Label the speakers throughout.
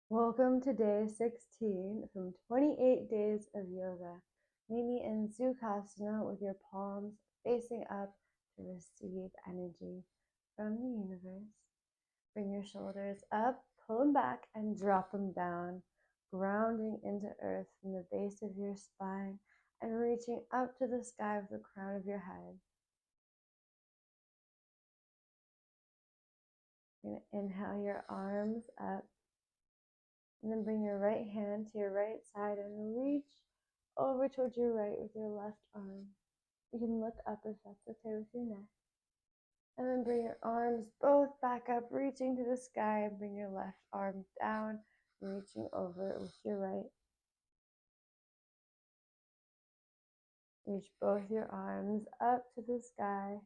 Speaker 1: Welcome to day 16 from 28 days of yoga. Meet me in Sukhasana with your palms facing up to receive energy from the universe. Bring your shoulders up, pull them back, and drop them down, grounding into earth from the base of your spine and reaching up to the sky with the crown of your head. You're going to inhale your arms up. And then bring your right hand to your right side and reach over towards your right with your left arm. You can look up if that's okay with your neck. And then bring your arms both back up, reaching to the sky, and bring your left arm down, reaching over it with your right. Reach both your arms up to the sky.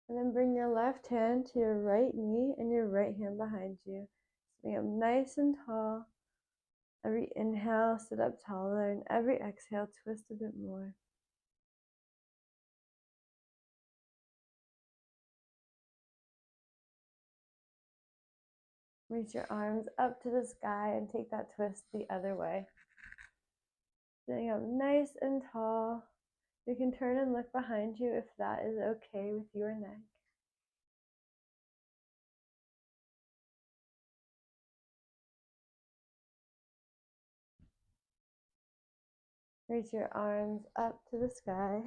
Speaker 1: And then bring your left hand to your right knee and your right hand behind you. Sitting up nice and tall. Every inhale, sit up taller, and every exhale, twist a bit more. Reach your arms up to the sky and take that twist the other way. Sitting up nice and tall. You can turn and look behind you if that is okay with your neck. Reach your arms up to the sky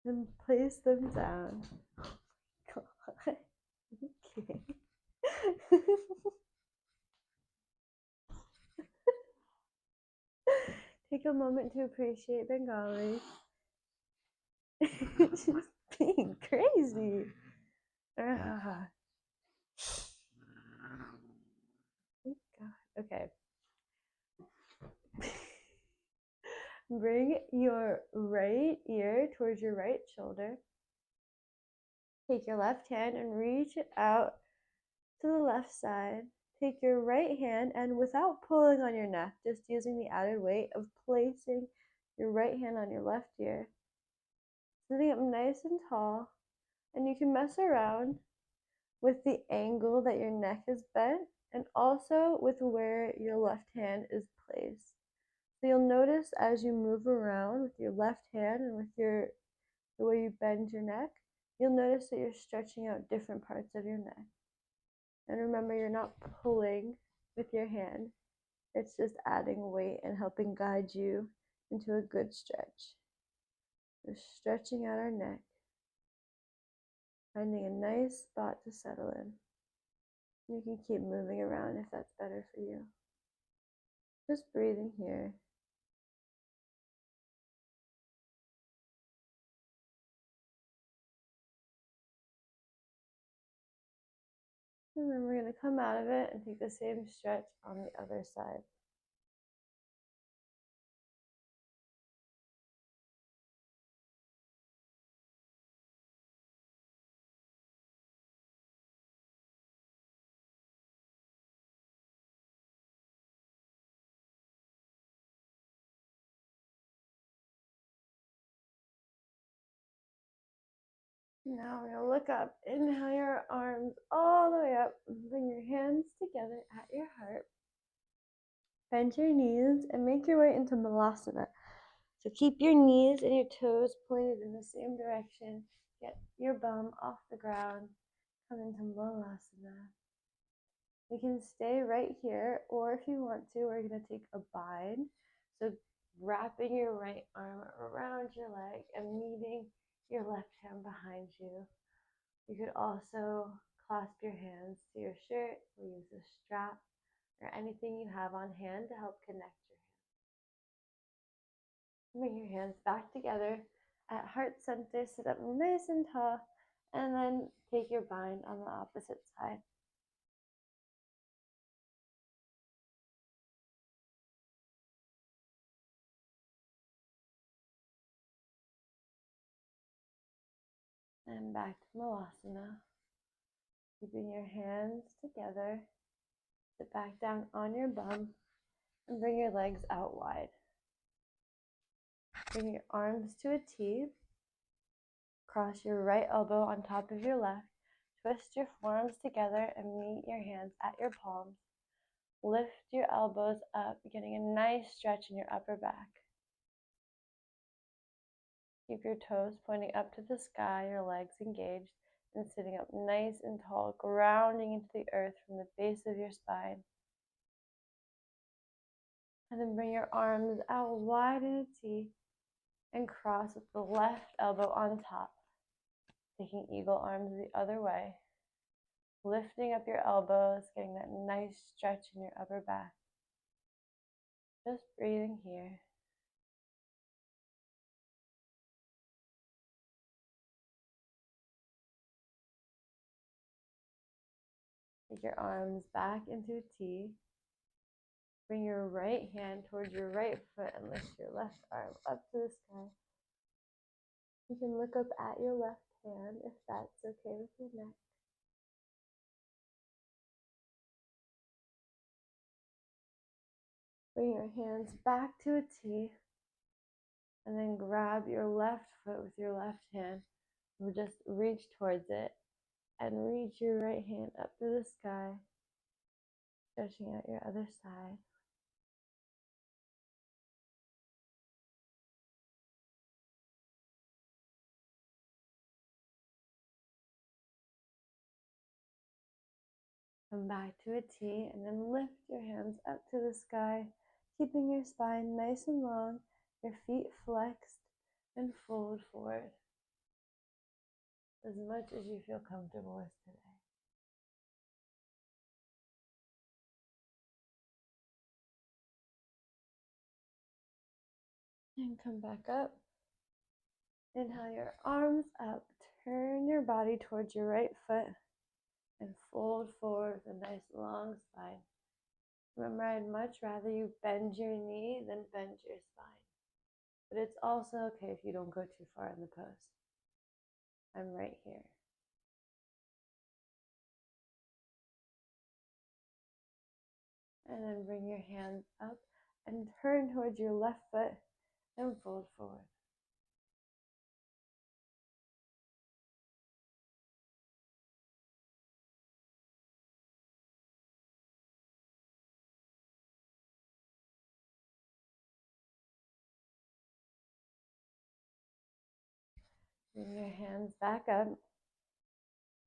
Speaker 1: and place them down. Oh my God. Okay. Take a moment to appreciate Bengali. She's being crazy. Thank God. Okay. Bring your right ear towards your right shoulder. Take your left hand and reach it out to the left side. Take your right hand and without pulling on your neck, just using the added weight of placing your right hand on your left ear. Sitting up nice and tall. And you can mess around with the angle that your neck is bent and also with where your left hand is placed. So you'll notice as you move around with your left hand and with the way you bend your neck, you'll notice that you're stretching out different parts of your neck. And remember, you're not pulling with your hand. It's just adding weight and helping guide you into a good stretch. We're stretching out our neck, finding a nice spot to settle in. You can keep moving around if that's better for you. Just breathing here. And then we're going to come out of it and take the same stretch on the other side. Now we're going to look up, inhale your arms all the way up, bring your hands together at your heart. Bend your knees and make your way into Malasana. So keep your knees and your toes pointed in the same direction. Get your bum off the ground. Come into Malasana. You can stay right here, or if you want to, we're going to take a bind. So wrapping your right arm around your leg and meeting your left hand behind you. You could also clasp your hands to your shirt or use a strap or anything you have on hand to help connect your hands. Bring your hands back together at heart center, sit up nice and tall, and then take your bind on the opposite side. And back to Malasana. Keeping your hands together, sit back down on your bum, and bring your legs out wide. Bring your arms to a T. Cross your right elbow on top of your left. Twist your forearms together and meet your hands at your palms. Lift your elbows up, getting a nice stretch in your upper back. Keep your toes pointing up to the sky, your legs engaged, and sitting up nice and tall, grounding into the earth from the base of your spine. And then bring your arms out wide in a T and cross with the left elbow on top. Taking eagle arms the other way. Lifting up your elbows, getting that nice stretch in your upper back. Just breathing here. Take your arms back into a T. Bring your right hand towards your right foot and lift your left arm up to the sky. You can look up at your left hand if that's okay with your neck. Bring your hands back to a T and then grab your left foot with your left hand. Or just reach towards it and reach your right hand up to the sky, stretching out your other side. Come back to a T and then lift your hands up to the sky, keeping your spine nice and long, your feet flexed, and fold forward as much as you feel comfortable with today. And come back up. Inhale your arms up, turn your body towards your right foot, and fold forward with a nice long spine. Remember, I'd much rather you bend your knee than bend your spine. But it's also okay if you don't go too far in the pose. I'm right here. And then bring your hands up and turn towards your left foot and fold forward. Bring your hands back up.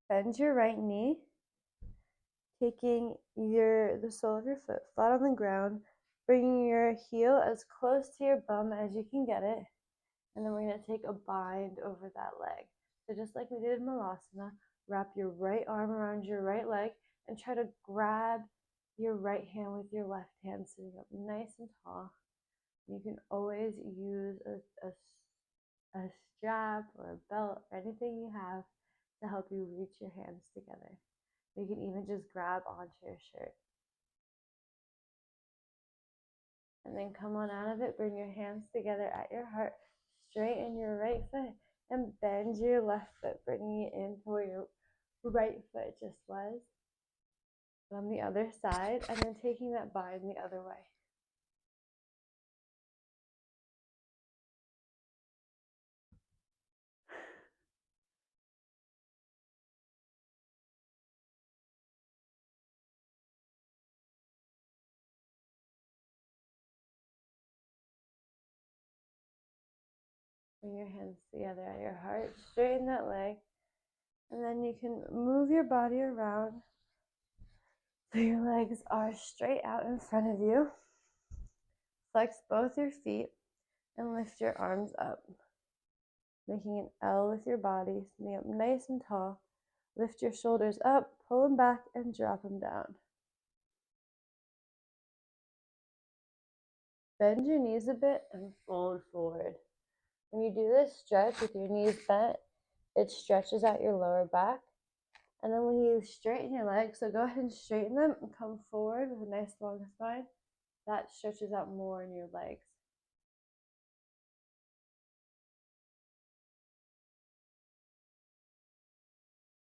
Speaker 1: Bend your right knee, taking the sole of your foot flat on the ground, bringing your heel as close to your bum as you can get it, and then we're going to take a bind over that leg. So just like we did in Malasana, wrap your right arm around your right leg and try to grab your right hand with your left hand, sitting up nice and tall. You can always use a strap or a belt or anything you have to help you reach your hands together. You can even just grab onto your shirt. And then come on out of it, bring your hands together at your heart, straighten your right foot, and bend your left foot, bringing it in to where your right foot just was. On the other side, and then taking that bind the other way. Bring your hands together at your heart, straighten that leg, and then you can move your body around so your legs are straight out in front of you. Flex both your feet and lift your arms up, making an L with your body, sitting up nice and tall. Lift your shoulders up, pull them back, and drop them down. Bend your knees a bit and fold forward. When you do this stretch with your knees bent, it stretches out your lower back. And then when you straighten your legs, so go ahead and straighten them and come forward with a nice long spine, that stretches out more in your legs.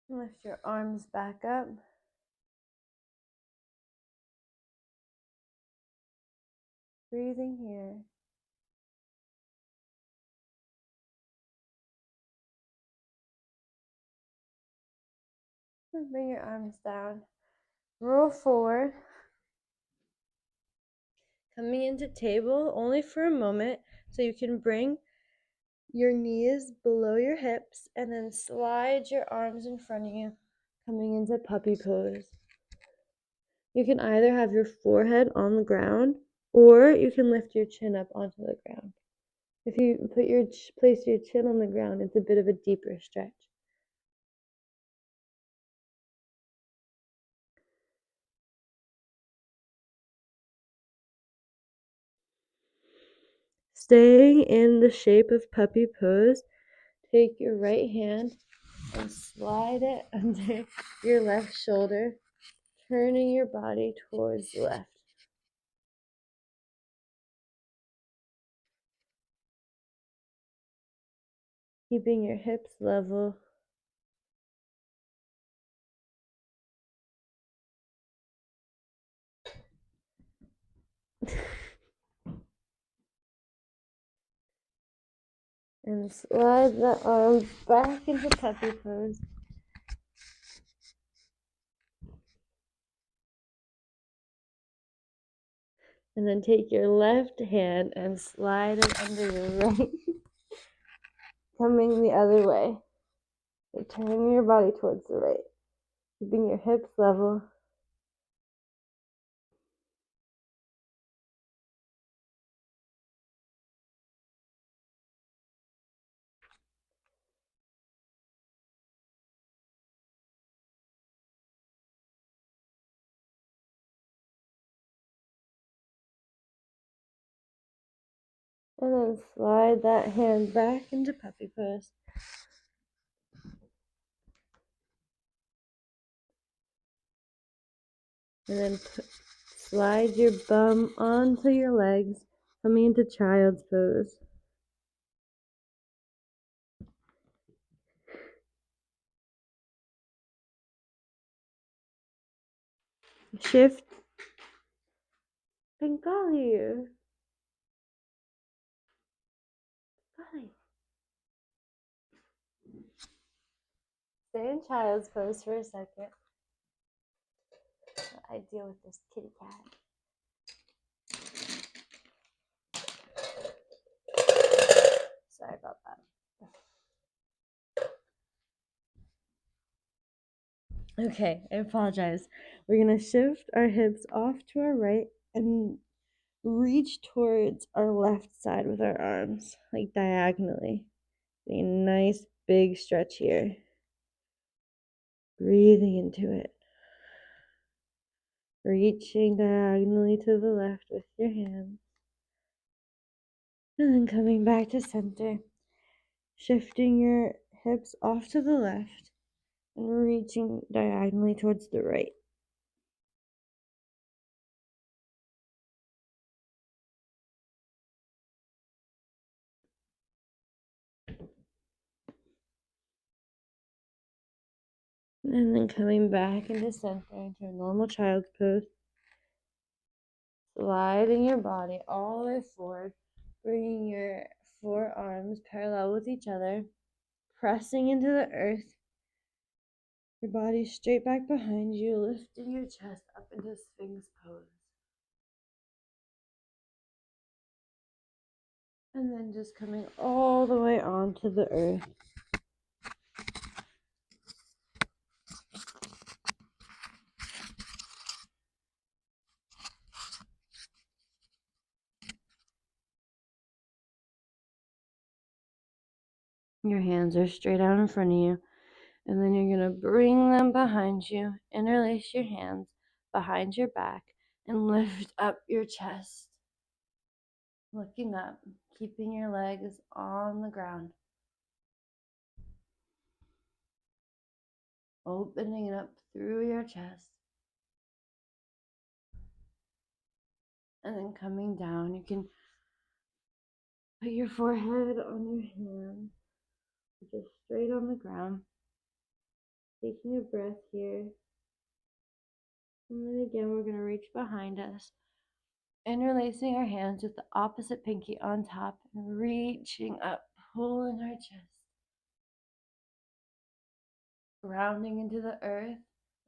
Speaker 1: Lift your arms back up. Breathing here. And bring your arms down. Roll forward. Coming into table only for a moment, so you can bring your knees below your hips and then slide your arms in front of you, coming into puppy pose. You can either have your forehead on the ground or you can lift your chin up onto the ground. If you place your chin on the ground, it's a bit of a deeper stretch. Staying in the shape of puppy pose, take your right hand and slide it under your left shoulder, turning your body towards the left. Keeping your hips level. And slide the arms back into puppy pose. And then take your left hand and slide it under your right, coming the other way. So turning your body towards the right, keeping your hips level. And then slide that hand back into puppy pose. And then slide your bum onto your legs, coming into child's pose. Shift. Bengali. Bengali. Stay in child's pose for a second. I deal with this kitty cat. Sorry about that. Okay, I apologize. We're going to shift our hips off to our right and reach towards our left side with our arms, like diagonally. Getting a nice big stretch here. Breathing into it. Reaching diagonally to the left with your hands. And then coming back to center. Shifting your hips off to the left and reaching diagonally towards the right. And then coming back into center into a normal child's pose. Sliding your body all the way forward, bringing your forearms parallel with each other, pressing into the earth, your body straight back behind you, lifting your chest up into Sphinx pose. And then just coming all the way onto the earth. Your hands are straight out in front of you. And then you're going to bring them behind you, interlace your hands behind your back, and lift up your chest. Looking up, keeping your legs on the ground. Opening it up through your chest. And then coming down, you can put your forehead on your hands, just straight on the ground. Taking a breath here. And then again, we're going to reach behind us. Interlacing our hands with the opposite pinky on top and reaching up, pulling our chest. grounding into the earth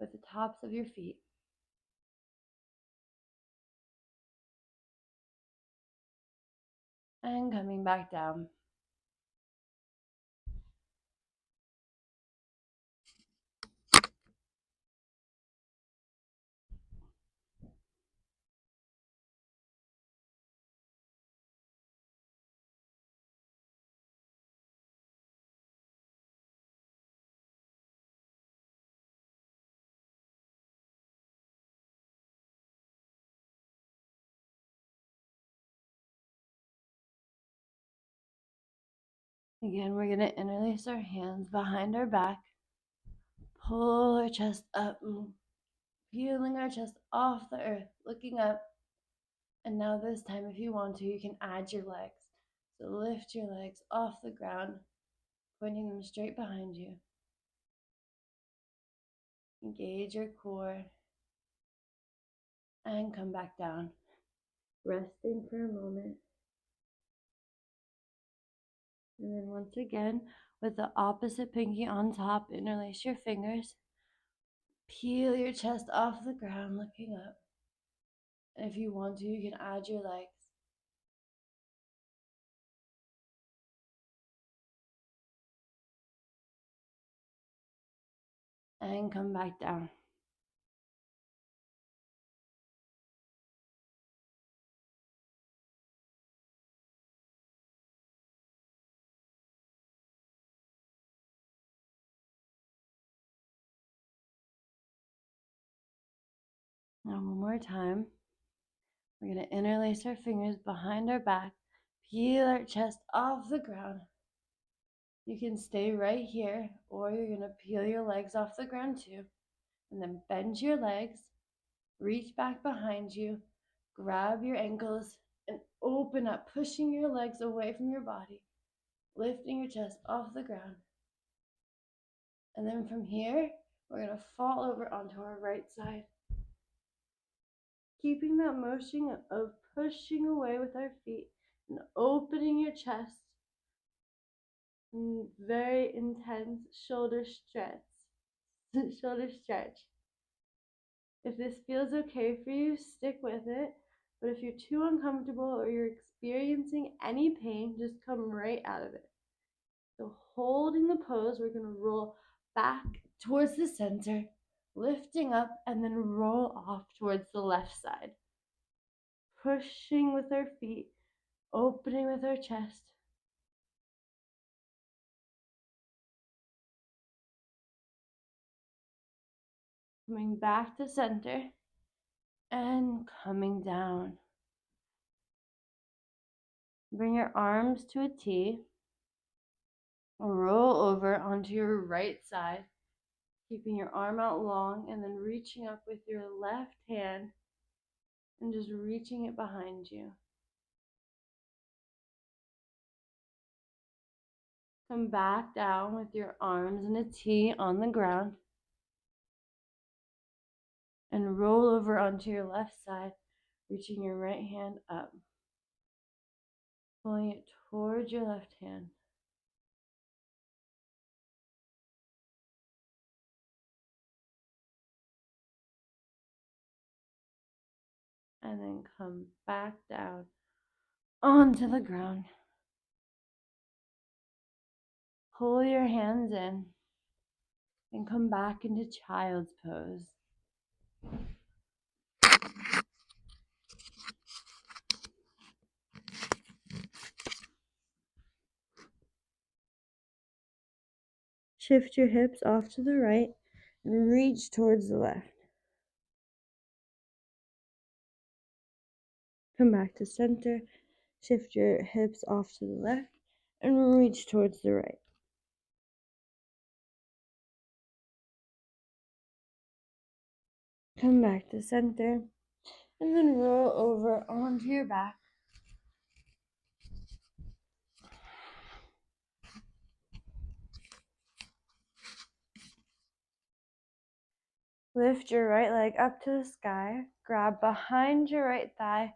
Speaker 1: with the tops of your feet. And coming back down. Again, we're going to interlace our hands behind our back, pull our chest up, peeling our chest off the earth, looking up. And now this time, if you want to, you can add your legs. So lift your legs off the ground, pointing them straight behind you. Engage your core and come back down, resting for a moment. And then once again, with the opposite pinky on top, interlace your fingers. Peel your chest off the ground, looking up. And if you want to, you can add your legs. And come back down. Now one more time. We're going to interlace our fingers behind our back, peel our chest off the ground. You can stay right here, or you're going to peel your legs off the ground too. And then bend your legs, reach back behind you, grab your ankles, and open up, pushing your legs away from your body, lifting your chest off the ground. And then from here, we're going to fall over onto our right side. Keeping that motion of pushing away with our feet and opening your chest. And very intense shoulder stretch. Shoulder stretch. If this feels okay for you, stick with it. But if you're too uncomfortable or you're experiencing any pain, just come right out of it. So holding the pose, we're going to roll back towards the center, lifting up, and then roll off towards the left side. Pushing with our feet, opening with our chest. Coming back to center and coming down. Bring your arms to a T. Roll over onto your right side, keeping your arm out long and then reaching up with your left hand and just reaching it behind you. Come back down with your arms in a T on the ground and roll over onto your left side, reaching your right hand up, pulling it towards your left hand. And then come back down onto the ground. Pull your hands in and come back into child's pose. Shift your hips off to the right and reach towards the left. Come back to center. Shift your hips off to the left and reach towards the right. Come back to center and then roll over onto your back. Lift your right leg up to the sky. Grab behind your right thigh.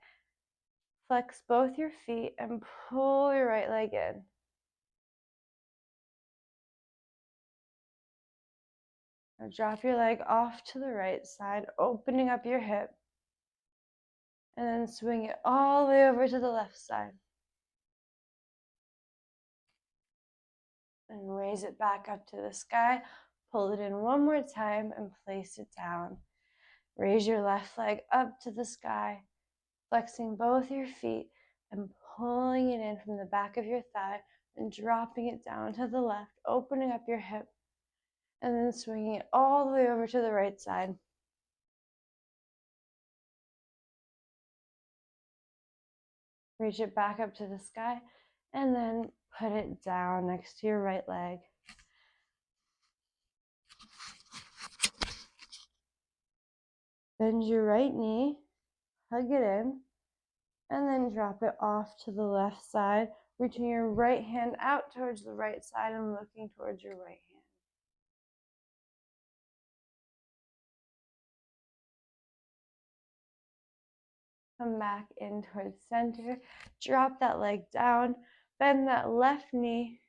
Speaker 1: Flex both your feet and pull your right leg in. Now drop your leg off to the right side, opening up your hip. And then swing it all the way over to the left side. And raise it back up to the sky. Pull it in one more time and place it down. Raise your left leg up to the sky, flexing both your feet and pulling it in from the back of your thigh and dropping it down to the left, opening up your hip, and then swinging it all the way over to the right side. Reach it back up to the sky and then put it down next to your right leg. Bend your right knee, hug it in, and then drop it off to the left side, reaching your right hand out towards the right side and looking towards your right hand. Come back in towards center, drop that leg down, bend that left knee,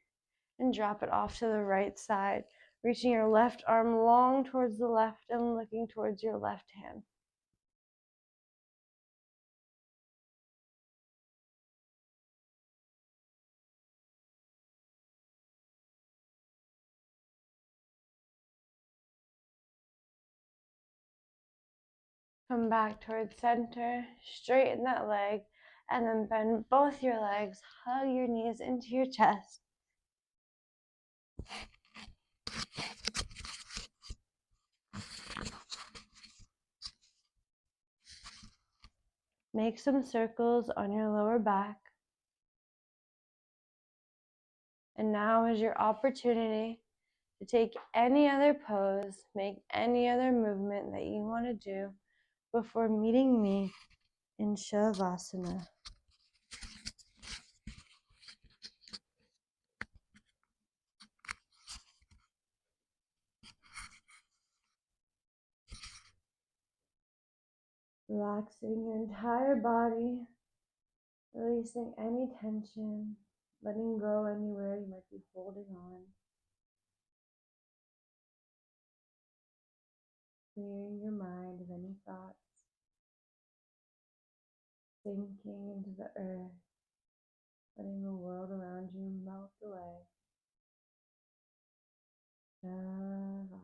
Speaker 1: and drop it off to the right side, reaching your left arm long towards the left and looking towards your left hand. Come back towards center, straighten that leg, and then bend both your legs, hug your knees into your chest. Make some circles on your lower back. And now is your opportunity to take any other pose, make any other movement that you want to do before meeting me in Shavasana. Relaxing your entire body, releasing any tension, letting go anywhere you might be holding on. Clearing your mind of any thoughts, sinking into the earth, letting the world around you melt away. Shavasana.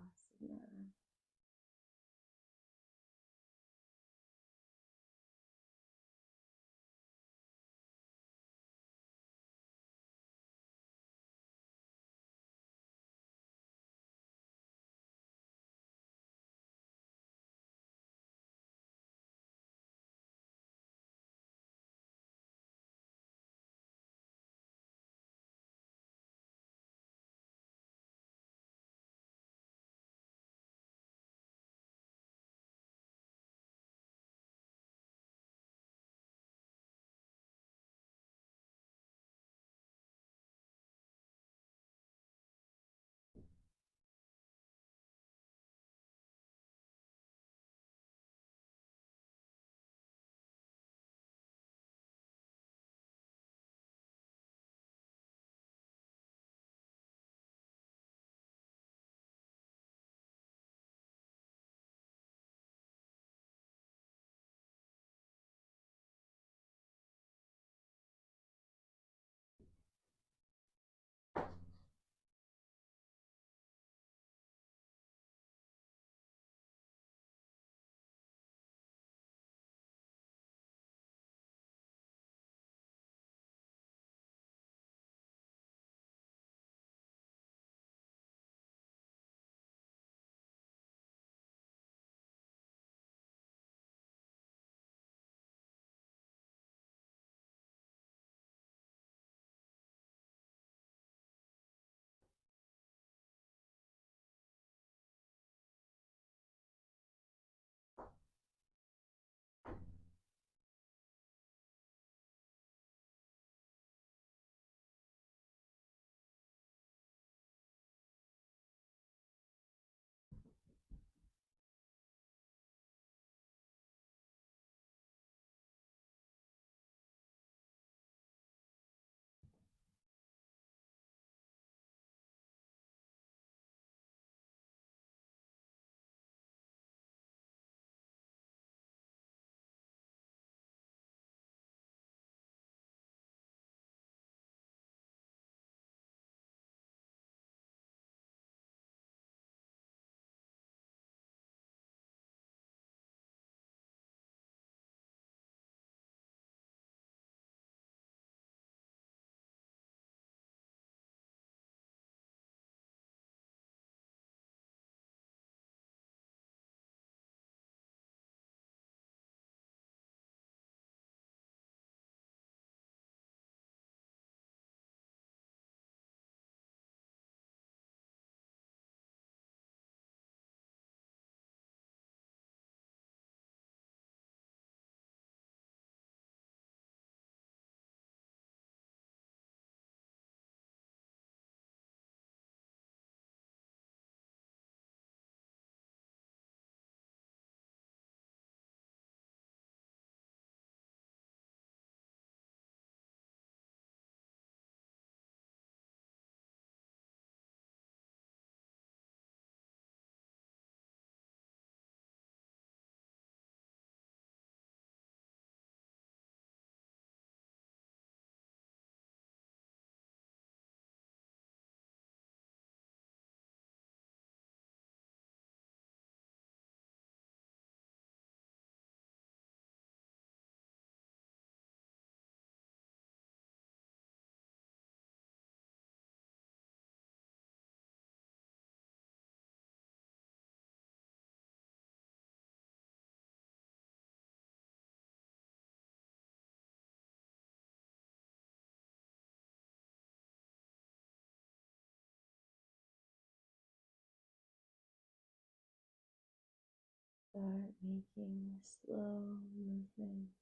Speaker 1: making slow movements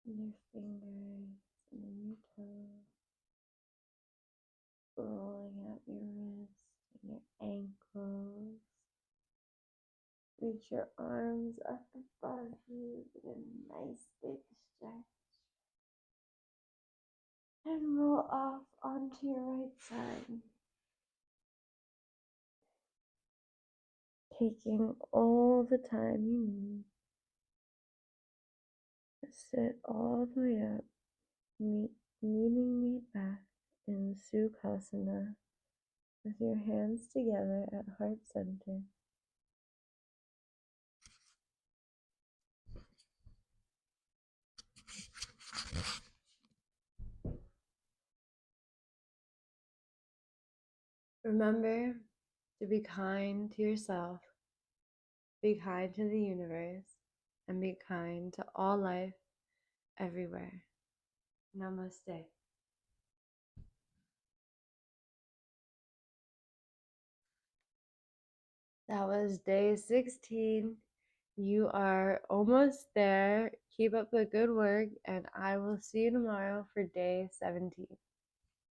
Speaker 1: in your fingers and in your toes, rolling out your wrists and your ankles. Reach your arms up above you, get a nice big stretch, and roll off onto your right side. Taking all the time you need to sit all the way up, meeting me back in Sukhasana with your hands together at heart center. Remember to be kind to yourself, be kind to the universe, and be kind to all life everywhere. Namaste. That was day 16. You are almost there. Keep up the good work, and I will see you tomorrow for day 17.